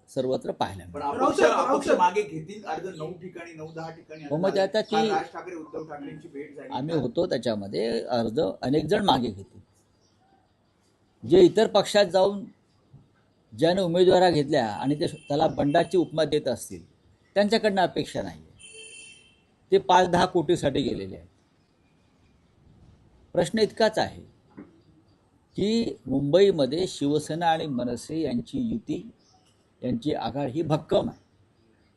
सर्वत्र पाहायला पण मिळतं. अपक्ष मागे घेतील अर्ज 9 ठिकाणी 9-10 ठिकाणी हो, मग आता ती राज ठाकरे उद्धव ठाकरेंची भेट झाली. आम्ही होतो त्याच्यामध्ये अर्ज अनेक जण मागे घेतील. जे इतर पक्षात जाऊन ज्याने उमेदवारा घेतल्या आणि ते त्याला बंडाची उपमा देत असतील त्यांच्याकडनं अपेक्षा नाही. ते 5-10 कोटीसाठी गेलेले आहेत. प्रश्न इतकाच आहे की मुंबईमध्ये शिवसेना आणि मनसे यांची युती, यांची आघाडी ही भक्कम आहे.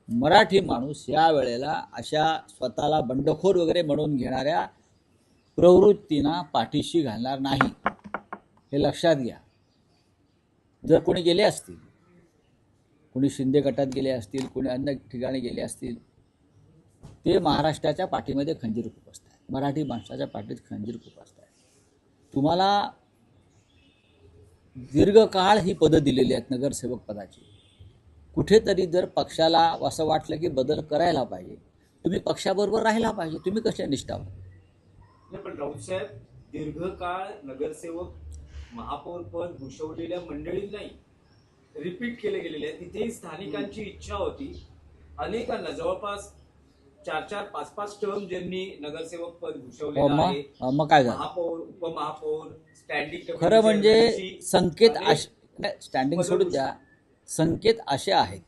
मराठी माणूस या वेळेला अशा स्वतःला बंडखोर वगैरे म्हणून घेणाऱ्या प्रवृत्तींना पाठीशी घालणार नाही, हे लक्षात घ्या. जर कोणी गेले असतील, कोणी शिंदे गटात गेले असतील, कोणी अन्य ठिकाणी गेले असतील, ते महाराष्ट्राच्या पाठीमध्ये खंजीर खुपसत आहेत. मराठी माणसाच्या पाठीत खंजीर खुपसत आहेत. तुम्हाला दीर्घकाळ ही पदं दिलेली आहेत नगरसेवक पदाची. कुठेतरी जर पक्षाला असं वाटलं की बदल करायला पाहिजे, तुम्ही पक्षाबरोबर राहायला पाहिजे. तुम्ही कशा निष्ठावर? पण राऊत साहेब, दीर्घकाळ नगरसेवक महापौर पद भूषवलेल्या मंडळी नाही, रिपीट केले गेलेले आहे. तिथेही स्थानिकांची इच्छा होती. अनेकांना जवळपास 4-4, 5-5 टर्म ज्यांनी नगरसेवक पद भूषवलेलं आहे. मग काय झालं? महापौर, उपमहापौर, स्टँडिंग खरं म्हणजे संकेत स्टँडिंग सोडून द्या, संकेत असे आहेत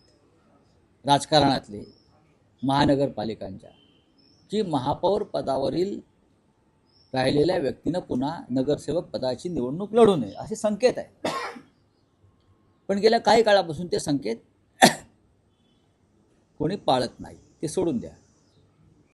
राजकारणातले महानगरपालिकांच्या की महापौर पदावरील राहिलेल्या व्यक्तीनं पुन्हा नगरसेवक पदाची निवडणूक लढू नये, असे संकेत आहेत. पण गेल्या काही काळापासून ते संकेत कोणी पाळत नाही. ते सोडून द्या.